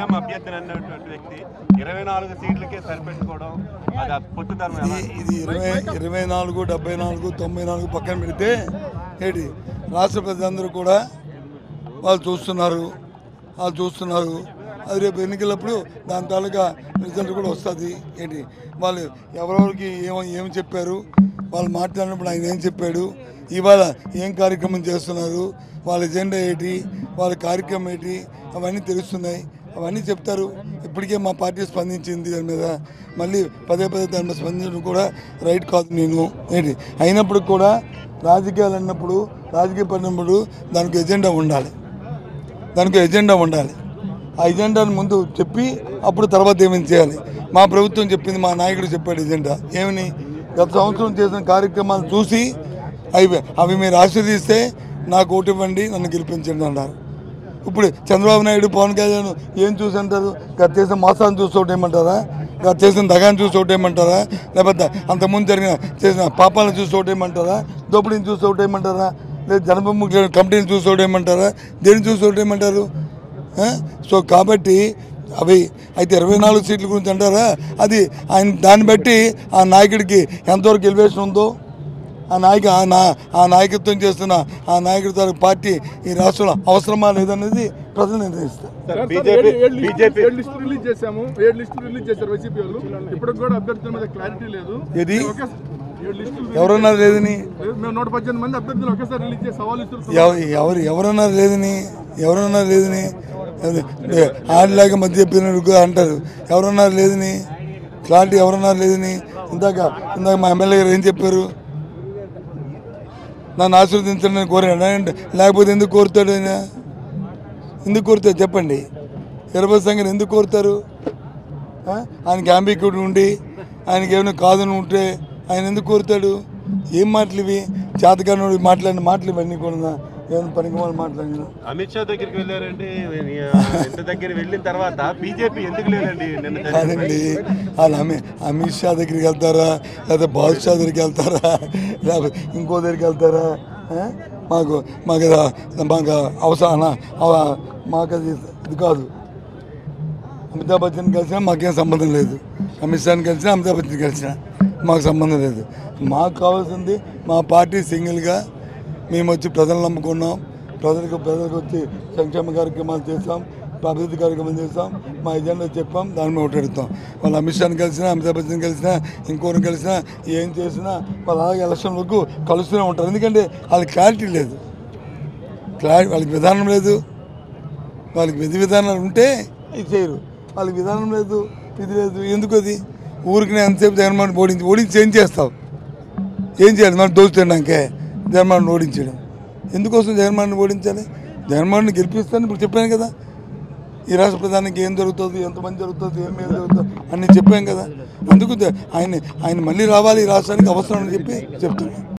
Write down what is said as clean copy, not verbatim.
స్వయం అభ్యర్థి అన్నటువంటి వ్యక్తి 24 సీట్లకే సరిపెట్టుకోవడం అది పొత్తుతరం. ఇది 24, 74, 94 పక్కన పెడితే ఏంటి రాష్ట్ర ప్రజలందరూ కూడా వాళ్ళు చూస్తున్నారు. అది రేపు ఎన్నికలప్పుడు దాని తాలూకా రిజల్ట్ కూడా వస్తుంది. ఏంటి వాళ్ళు ఎవరెవరికి ఏమి చెప్పారు, వాళ్ళు మాట్లాడినప్పుడు ఆయన ఏం చెప్పాడు, ఇవాళ ఏం కార్యక్రమం చేస్తున్నారు, వాళ్ళ ఎజెండా ఏంటి, వాళ్ళ కార్యక్రమం ఏంటి, అవన్నీ తెలుస్తున్నాయి. అవన్నీ చెప్తారు. ఇప్పటికే మా పార్టీ స్పందించింది దాని మీద. మళ్ళీ పదే దాని మీద స్పందించడం కూడా రైట్ కాదు. నేను ఏంటి అయినప్పుడు కూడా రాజకీయాలు అన్నప్పుడు పడినప్పుడు దానికి ఎజెండా ఉండాలి. ఆ ఎజెండాను ముందు చెప్పి అప్పుడు తర్వాత ఏమైనా చేయాలి. మా ప్రభుత్వం చెప్పింది, మా నాయకుడు చెప్పాడు ఎజెండా ఏమని, గత సంవత్సరం చేసిన కార్యక్రమాలు చూసి అవి మీరు ఆశీర్దిస్తే నాకు ఓటు ఇవ్వండి, నన్ను గెలిపించండి అన్నారు. ఇప్పుడు చంద్రబాబు నాయుడు, పవన్ కళ్యాణ్ ఏం చూసి అంటారు? గత చేసిన మోసాన్ని చూసి ఓటేయమంటారా? గత చేసిన దగాన్ని చూసి ఓటేయమంటారా? లేకపోతే అంతకుముందు చేసిన పాపాలను చూసి ఓటేయమంటారా? దోపిడీని చూసి ఓటేయమంటారా? లేదా జనభూమి కమిటీని చూసి ఓటేయమంటారా? దేన్ని చూసి ఓటేయమంటారు? సో కాబట్టి అవి అయితే 24 సీట్ల గురించి అంటారా? అది ఆయన దాన్ని బట్టి ఆ నాయకుడికి ఎంతవరకు ఎలివేషన్ ఉందో, ఆ నాయకత్వం చేస్తున్న ఆ నాయకుడి పార్టీ ఈ రాష్ట్రంలో అవసరమా లేదనేది ప్రజలు నిర్ణయిస్తారు. ఇది ఎవరన్నారు లేదని, ఎవరన్నారు లేదని ఆడలాగా మధ్య చెప్పినట్టు అంటారు. ఎవరన్నారు లేదని, క్లారిటీ ఎవరన్నారు లేదని. ఇందాక మా ఎమ్మెల్యే గారు ఏం చెప్పారు? నన్ను ఆశీర్వదించండి కోరాడు. లేకపోతే ఎందుకు కోరుతాడు ఆయన? ఎందుకు కోరుతారు చెప్పండి? 20 సంఖ్యను ఎందుకు కోరుతారు? ఆయనకి అంబిక్యుడు ఉండి ఆయనకి ఏమైనా కాదని ఉంటే ఆయన ఎందుకు కోరుతాడు? ఏం మాటలు ఇవి? చేతకానుడు మాట్లాడిన మాటలు ఇవన్నీ కూడా ఏమైనా పనికి వాళ్ళు మాట్లాడిన. అమిత్ షా దగ్గరికి వెళ్ళారండి. దగ్గర వెళ్ళిన తర్వాత బీజేపీ ఎందుకు లేదండి? కాదండి, వాళ్ళు అమిత్ షా దగ్గరికి వెళ్తారా, లేకపోతే బాదుషా దగ్గరికి వెళ్తారా, లేకపోతే ఇంకో దగ్గరికి వెళ్తారా? మాకు అవసరం, మాకు అది ఇది కాదు. అమితాబ్ బచ్చన్ కలిసినా మాకేం సంబంధం లేదు. అమిత్ షాని కలిసినా, అమితాబ్ బచ్చన్ కలిసినా మాకు సంబంధం లేదు. మాకు కావాల్సింది మా పార్టీ సింగిల్గా మేము వచ్చి ప్రజలు నమ్ముకున్నాం. ప్రజలకు వచ్చి సంక్షేమ కార్యక్రమాలు చేస్తాం, అభివృద్ధి కార్యక్రమాలు చేస్తాం, మా ఎజెండా చెప్పాం, దాని మీద ఓటాడుతాం. వాళ్ళు అమిత్ షాని కలిసినా, అమితాబ్ బచ్చన్ కలిసినా, ఇంకోరిని కలిసినా, ఏం చేసినా వాళ్ళు అలాగే ఎలక్షన్ వరకు కలుస్తూనే ఉంటారు. ఎందుకంటే వాళ్ళకి క్లారిటీ లేదు, వాళ్ళకి విధానం లేదు. వాళ్ళకి విధి విధానాలు ఉంటే ఇది చేయరు. వాళ్ళకి విధానం లేదు, ఇది లేదు. ఎందుకు అది? ఊరికి ఎంతసేపు జగన్మోహన్ ఓడించి ఏం చేస్తావు? ఏం చేయాలి? మనం దోచుతున్నాకే జగన్మోహన్ ఓడించడం ఎందుకోసం? జగన్మోహన్ ఓడించాలి, జగన్మోహన్ గెలిపిస్తాను. ఇప్పుడు చెప్పాను కదా, ఈ రాష్ట్ర ప్రధానికి ఏం జరుగుతుంది, ఎంతమంది జరుగుతుంది, ఏం జరుగుతుంది అన్నీ చెప్పాం కదా. అందుకు ఆయన మళ్ళీ రావాలి ఈ రాష్ట్రానికి అవసరం అని చెప్పి చెప్తున్నాను.